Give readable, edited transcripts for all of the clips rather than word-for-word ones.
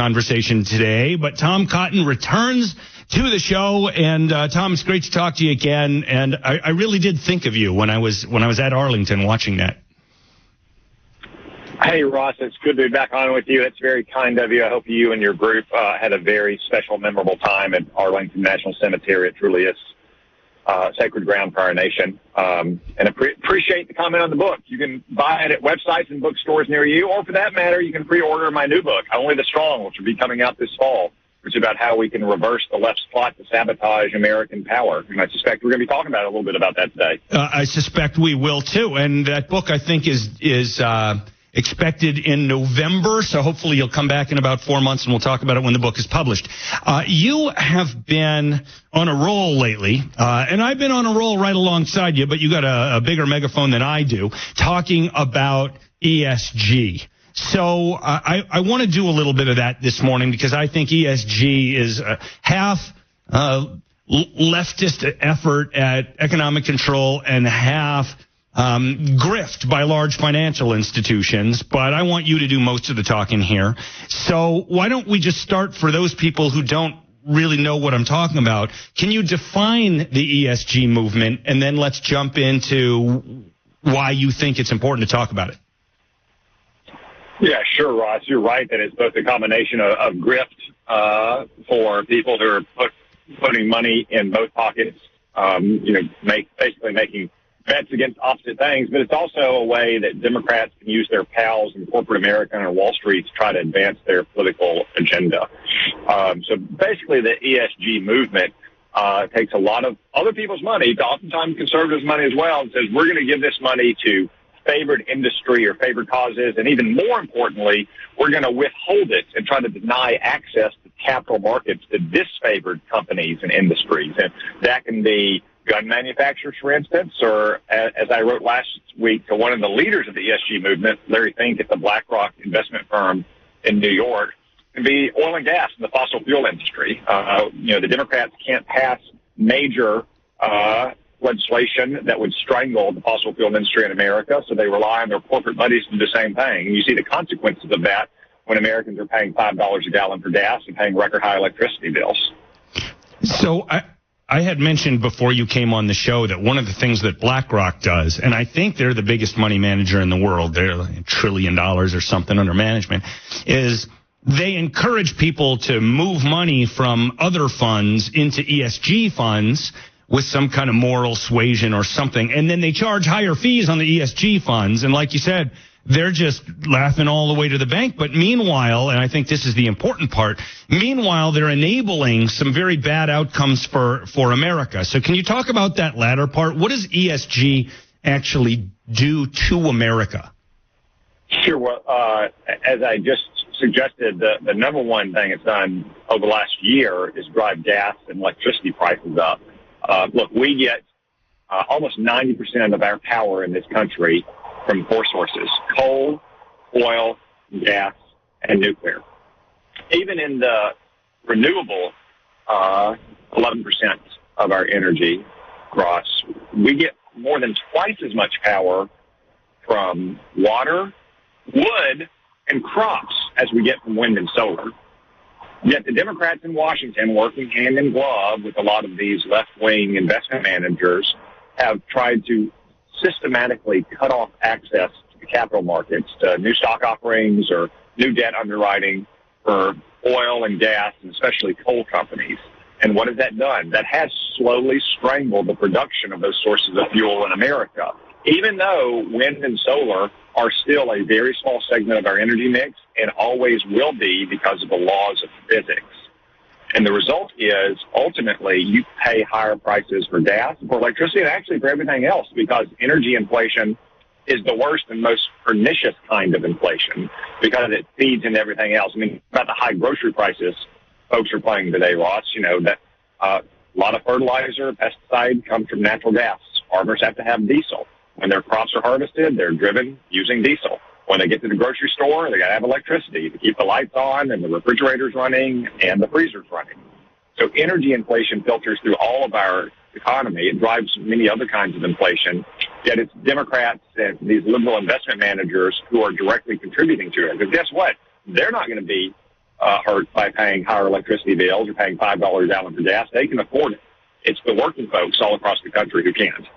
conversation today. But Tom Cotton returns to the show, and Tom, it's great to talk to you again. And I really did think of you when I was at Arlington watching that. Hey, Ross, it's good to be back on with you. It's very kind of you. I hope you and your group had a very special, memorable time at Arlington National Cemetery. It truly is sacred ground for our nation. And appreciate the comment on the book. You can buy it at websites and bookstores near you, or for that matter, you can pre-order my new book, Only the Strong, which will be coming out this fall, which is about how we can reverse the left's plot to sabotage American power. And I suspect we're going to be talking about a little bit about that today. I suspect we will, too. And that book, I think, is expected in November, so hopefully you'll come back in about 4 months and we'll talk about it when the book is published. You have been on a roll lately, and I've been on a roll right alongside you, but you got a bigger megaphone than I do, talking about ESG. So I want to do a little bit of that this morning because I think ESG is half leftist effort at economic control and half grift by large financial institutions, but I want you to do most of the talking here. So why don't we just start for those people who don't really know what I'm talking about? Can you define the ESG movement, and then let's jump into why you think it's important to talk about it? Yeah, sure, Ross. You're right that it's both a combination of grift for people who are putting money in both pockets, basically making bets against opposite things, but it's also a way that Democrats can use their pals in corporate America and Wall Street to try to advance their political agenda. So basically the ESG movement takes a lot of other people's money, oftentimes conservatives' money as well, and says we're going to give this money to favored industry or favored causes, and even more importantly, we're going to withhold it and try to deny access to capital markets to disfavored companies and industries. And that can be gun manufacturers, for instance, or as I wrote last week to one of the leaders of the ESG movement, Larry Fink at the BlackRock investment firm in New York, can be oil and gas in the fossil fuel industry. The Democrats can't pass major legislation that would strangle the fossil fuel industry in America, so they rely on their corporate buddies to do the same thing. And you see the consequences of that when Americans are paying $5 a gallon for gas and paying record high electricity bills. So I had mentioned before you came on the show that one of the things that BlackRock does, and I think they're the biggest money manager in the world, they're $1 trillion or something under management, is they encourage people to move money from other funds into ESG funds with some kind of moral suasion or something, and then they charge higher fees on the ESG funds. And like you said, they're just laughing all the way to the bank. But meanwhile, and I think this is the important part, meanwhile, they're enabling some very bad outcomes for America. So can you talk about that latter part? What does ESG actually do to America? Sure. Well, as I just suggested, the number one thing it's done over the last year is drive gas and electricity prices up. Look, we get almost 90% of our power in this country from four sources: coal, oil, gas, and nuclear. Even in the renewable 11% of our energy, Ross, we get more than twice as much power from water, wood, and crops as we get from wind and solar. Yet the Democrats in Washington, working hand in glove with a lot of these left-wing investment managers, have tried to systematically cut off access to the capital markets, to new stock offerings or new debt underwriting for oil and gas, and especially coal companies. And what has that done? That has slowly strangled the production of those sources of fuel in America, even though wind and solar are still a very small segment of our energy mix and always will be because of the laws of physics. And the result is, ultimately, you pay higher prices for gas, for electricity, and actually for everything else, because energy inflation is the worst and most pernicious kind of inflation because it feeds into everything else. I mean, about the high grocery prices folks are paying today, Ross, that a lot of fertilizer, pesticide comes from natural gas. Farmers have to have diesel. When their crops are harvested, they're driven using diesel. When they get to the grocery store, they got to have electricity to keep the lights on and the refrigerators running and the freezers running. So energy inflation filters through all of our economy. It drives many other kinds of inflation. Yet it's Democrats and these liberal investment managers who are directly contributing to it. Because guess what? They're not going to be hurt by paying higher electricity bills or paying $5 a gallon for gas. They can afford it. It's the working folks all across the country who can't.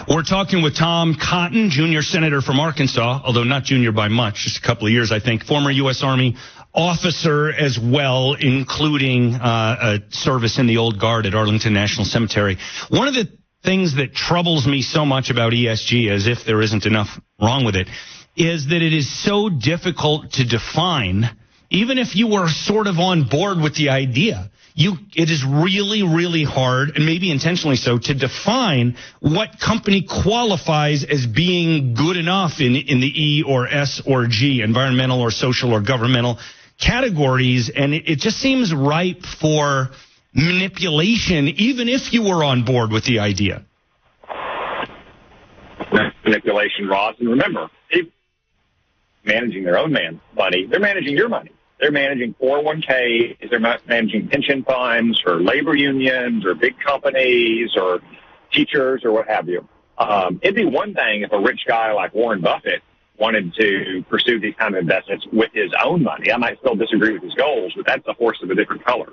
We're talking with Tom Cotton, junior senator from Arkansas, although not junior by much, just a couple of years, I think, former U.S. Army officer as well, including a service in the Old Guard at Arlington National Cemetery. One of the things that troubles me so much about ESG, as if there isn't enough wrong with it, is that it is so difficult to define, even if you were sort of on board with the idea. It is really, really hard, and maybe intentionally so, to define what company qualifies as being good enough in the E or S or G, environmental or social or governmental categories. And it just seems ripe for manipulation, even if you were on board with the idea. Manipulation, Ross. And remember, people managing their own money, they're managing your money. They're managing 401ks, they're managing pension funds for labor unions or big companies or teachers or what have you. It'd be one thing if a rich guy like Warren Buffett wanted to pursue these kind of investments with his own money. I might still disagree with his goals, but that's a horse of a different color.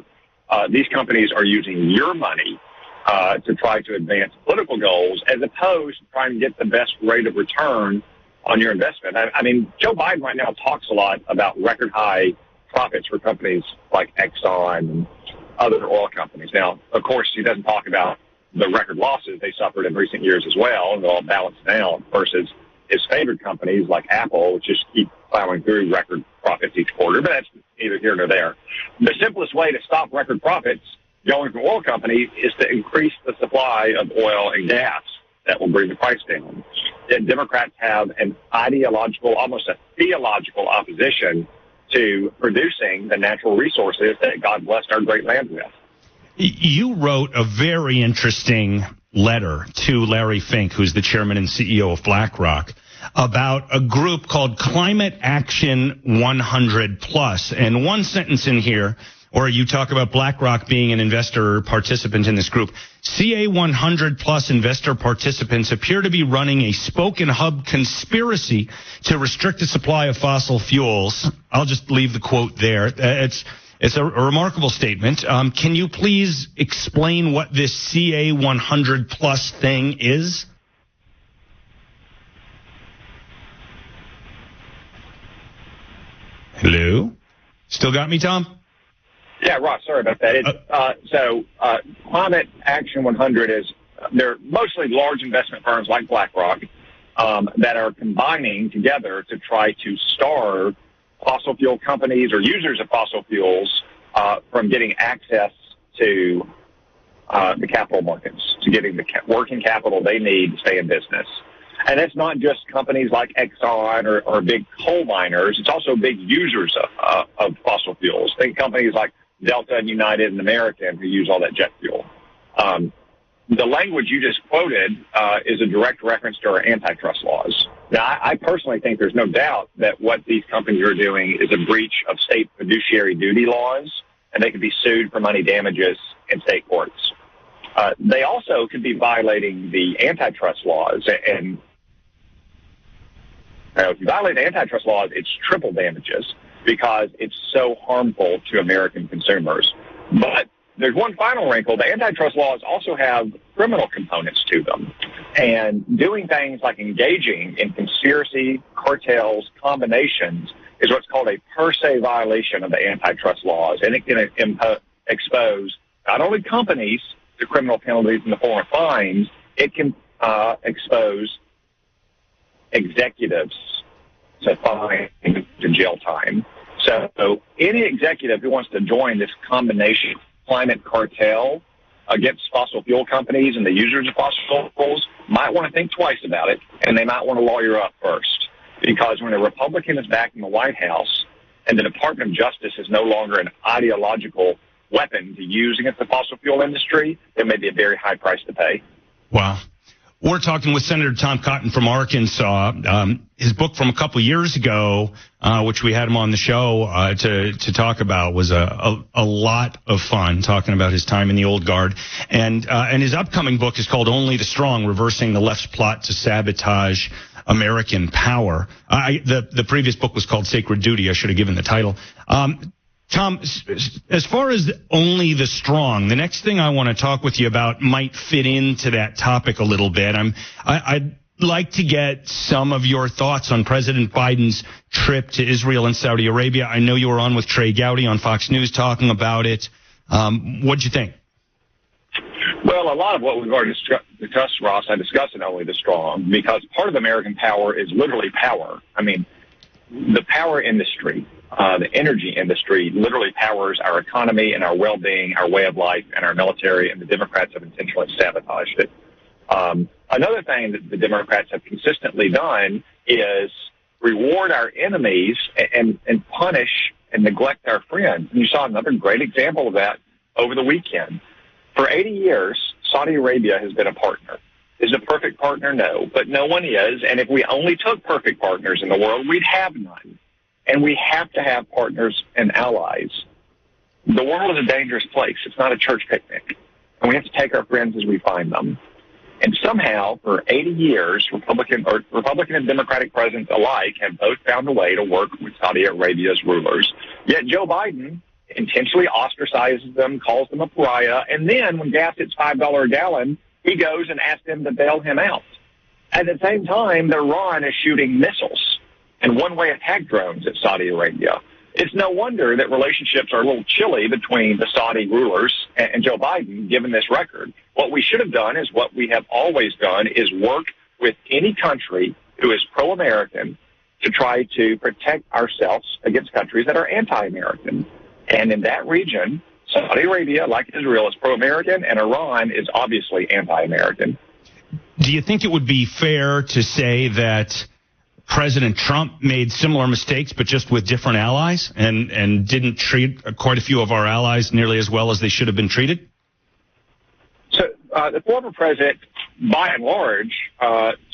These companies are using your money to try to advance political goals as opposed to trying to get the best rate of return on your investment. I mean, Joe Biden right now talks a lot about record high profits for companies like Exxon and other oil companies. Now, of course, he doesn't talk about the record losses they suffered in recent years as well, and they're all balanced out, versus his favorite companies like Apple, which just keep plowing through record profits each quarter. But that's neither here nor there. The simplest way to stop record profits going from oil companies is to increase the supply of oil and gas. That will bring the price down. And Democrats have an ideological, almost a theological opposition to producing the natural resources that God blessed our great land with. You wrote a very interesting letter to Larry Fink, who's the chairman and CEO of BlackRock, about a group called Climate Action 100 Plus. And one sentence in here, or you talk about BlackRock being an investor or participant in this group. CA 100 plus investor participants appear to be running a spoke and hub conspiracy to restrict the supply of fossil fuels. I'll just leave the quote there. It's a remarkable statement. Can you please explain what this CA 100 plus thing is? Hello? Still got me, Tom? Yeah, Ross, sorry about that. Climate Action 100 they're mostly large investment firms like BlackRock that are combining together to try to starve fossil fuel companies or users of fossil fuels from getting access to the capital markets, to getting the working capital they need to stay in business. And it's not just companies like Exxon or big coal miners. It's also big users of fossil fuels. Think companies like Delta and United and American who use all that jet fuel. The language you just quoted is a direct reference to our antitrust laws. Now, I personally think there's no doubt that what these companies are doing is a breach of state fiduciary duty laws, and they could be sued for money damages in state courts. They also could be violating the antitrust laws. And if you violate the antitrust laws, it's triple damages, because it's so harmful to American consumers. But there's one final wrinkle. The antitrust laws also have criminal components to them. And doing things like engaging in conspiracy, cartels, combinations is what's called a per se violation of the antitrust laws. And it can expose not only companies to criminal penalties in the form of fines, it can expose executives to fine to jail time. So any executive who wants to join this combination climate cartel against fossil fuel companies and the users of fossil fuels might want to think twice about it, and they might want to lawyer up first. Because when a Republican is back in the White House and the Department of Justice is no longer an ideological weapon to use against the fossil fuel industry, there may be a very high price to pay. Wow. We're talking with Senator Tom Cotton from Arkansas. His book from a couple years ago, which we had him on the show to talk about, was a lot of fun, talking about his time in the Old Guard. And his upcoming book is called Only the Strong, Reversing the Left's Plot to Sabotage American Power. The previous book was called Sacred Duty. I should have given the title. Tom, as far as only the strong, the next thing I want to talk with you about might fit into that topic a little bit. I'd like to get some of your thoughts on President Biden's trip to Israel and Saudi Arabia. I know you were on with Trey Gowdy on Fox News talking about it. What'd you think? Well, a lot of what we've already discussed, Ross, I discussed in Only the Strong, because part of American power is literally power. I mean, the power industry, the energy industry, literally powers our economy and our well-being, our way of life, and our military, and the Democrats have intentionally sabotaged it. Another thing that the Democrats have consistently done is reward our enemies and punish and neglect our friends. And you saw another great example of that over the weekend. For 80 years, Saudi Arabia has been a partner. Is it a perfect partner? No, but no one is. And if we only took perfect partners in the world, we'd have none. And we have to have partners and allies. The world is a dangerous place. It's not a church picnic. And we have to take our friends as we find them. And somehow, for 80 years, Republican and Democratic presidents alike have both found a way to work with Saudi Arabia's rulers. Yet Joe Biden intentionally ostracizes them, calls them a pariah, and then when gas hits $5 a gallon, he goes and asks them to bail him out. At the same time, Iran is shooting missiles and one-way attack drones at Saudi Arabia. It's no wonder that relationships are a little chilly between the Saudi rulers and Joe Biden, given this record. What we should have done is what we have always done, is work with any country who is pro-American to try to protect ourselves against countries that are anti-American. And in that region, Saudi Arabia, like Israel, is pro-American, and Iran is obviously anti-American. Do you think it would be fair to say that President Trump made similar mistakes, but just with different allies, and didn't treat quite a few of our allies nearly as well as they should have been treated? So the former president, by and large,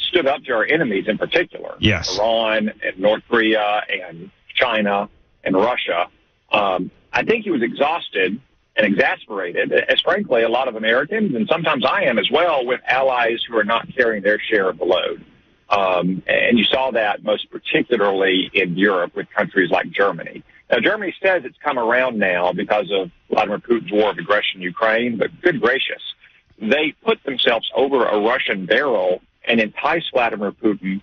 stood up to our enemies in particular. Yes. Iran and North Korea and China and Russia. I think he was exhausted and exasperated, as frankly a lot of Americans, and sometimes I am as well, with allies who are not carrying their share of the load. And you saw that most particularly in Europe with countries like Germany. Now, Germany says it's come around now because of Vladimir Putin's war of aggression in Ukraine, but good gracious, they put themselves over a Russian barrel and enticed Vladimir Putin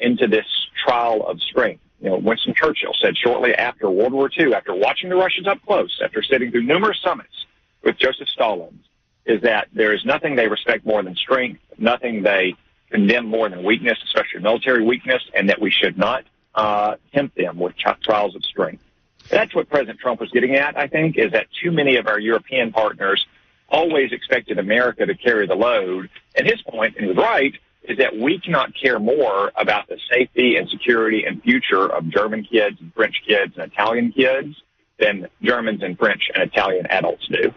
into this trial of strength. You know, Winston Churchill said shortly after World War II, after watching the Russians up close, after sitting through numerous summits with Joseph Stalin, is that there is nothing they respect more than strength, nothing they condemn more than weakness, especially military weakness, and that we should not tempt them with trials of strength. That's what President Trump was getting at, I think, is that too many of our European partners always expected America to carry the load. And his point, and he was right, is that we cannot care more about the safety and security and future of German kids and French kids and Italian kids than Germans and French and Italian adults do.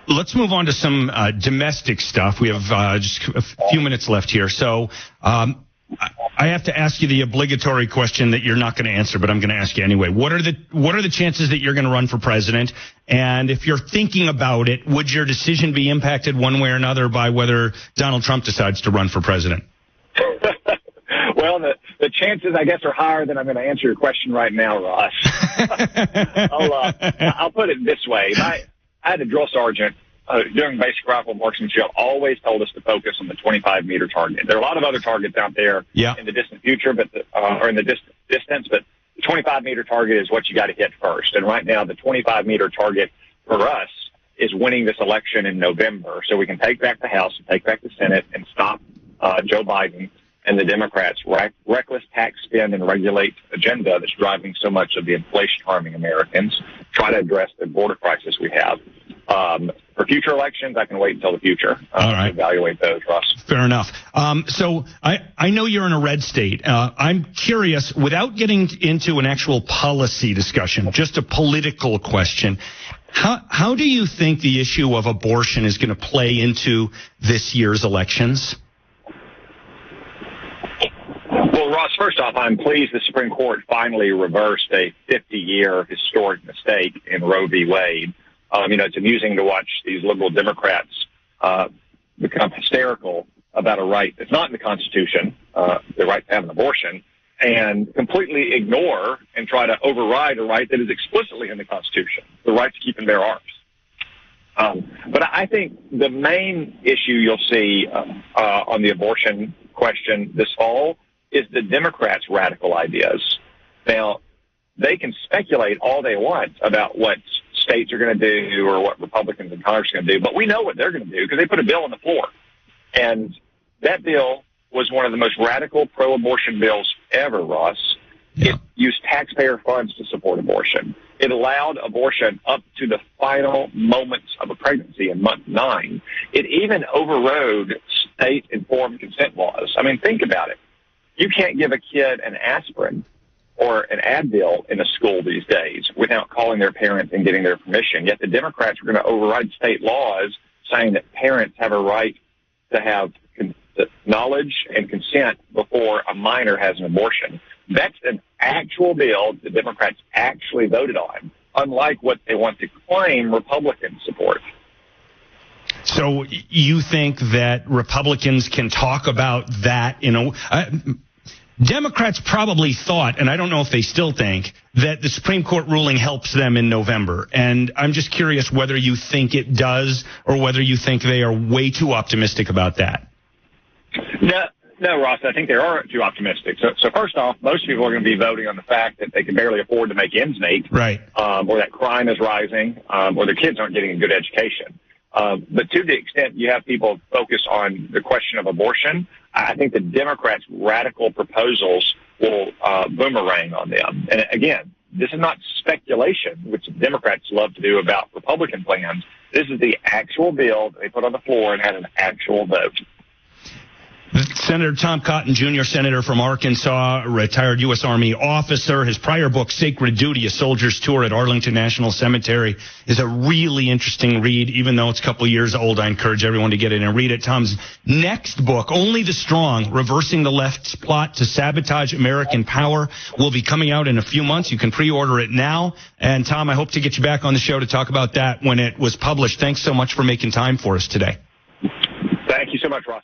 Let's move on to some domestic stuff. We have just a few minutes left here. So I have to ask you the obligatory question that you're not going to answer, but I'm going to ask you anyway. What are the chances that you're going to run for president? And if you're thinking about it, would your decision be impacted one way or another by whether Donald Trump decides to run for president? Well, the chances, I guess, are higher than I'm going to answer your question right now, Ross. I'll put it this way. I had a drill sergeant during basic rifle marksmanship always told us to focus on the 25-meter target. There are a lot of other targets out there in the distant future, but or in the distance, but the 25-meter target is what you got to hit first. And right now, the 25-meter target for us is winning this election in November, so we can take back the House and take back the Senate and stop Joe Biden and the Democrats' reckless tax spend and regulate agenda that's driving so much of the inflation harming Americans, try to address the border crisis we have. For future elections, I can wait until the future to evaluate those, Ross. Fair enough. So I know you're in a red state. I'm curious, without getting into an actual policy discussion, just a political question, how do you think the issue of abortion is going to play into this year's elections? Well, Ross, first off, I'm pleased the Supreme Court finally reversed a 50-year historic mistake in Roe v. Wade. It's amusing to watch these liberal Democrats become hysterical about a right that's not in the Constitution, the right to have an abortion, and completely ignore and try to override a right that is explicitly in the Constitution, the right to keep and bear arms. But I think the main issue you'll see on the abortion question this fall is the Democrats' radical ideas. Now, they can speculate all they want about what states are going to do or what Republicans in Congress are going to do, but we know what they're going to do because they put a bill on the floor. And that bill was one of the most radical pro-abortion bills ever, Ross. Yeah. It used taxpayer funds to support abortion. It allowed abortion up to the final moments of a pregnancy in month 9. It even overrode state-informed consent laws. I mean, think about it. You can't give a kid an aspirin or an Advil in a school these days without calling their parents and getting their permission. Yet the Democrats are going to override state laws saying that parents have a right to have knowledge and consent before a minor has an abortion. That's an actual bill the Democrats actually voted on, unlike what they want to claim Republicans support. So you think that Republicans can talk about that Democrats probably thought, and I don't know if they still think, that the Supreme Court ruling helps them in November. And I'm just curious whether you think it does or whether you think they are way too optimistic about that. No, Ross, I think they are too optimistic. So first off, most people are going to be voting on the fact that they can barely afford to make ends meet, right? Or that crime is rising, or their kids aren't getting a good education. But to the extent you have people focus on the question of abortion, I think the Democrats' radical proposals will boomerang on them. And again, this is not speculation, which the Democrats love to do about Republican plans. This is the actual bill that they put on the floor and had an actual vote. Senator Tom Cotton, Jr., senator from Arkansas, retired U.S. Army officer. His prior book, Sacred Duty, A Soldier's Tour at Arlington National Cemetery, is a really interesting read. Even though it's a couple years old, I encourage everyone to get in and read it. Tom's next book, Only the Strong, Reversing the Left's Plot to Sabotage American Power, will be coming out in a few months. You can pre-order it now. And, Tom, I hope to get you back on the show to talk about that when it was published. Thanks so much for making time for us today. Thank you so much, Ross.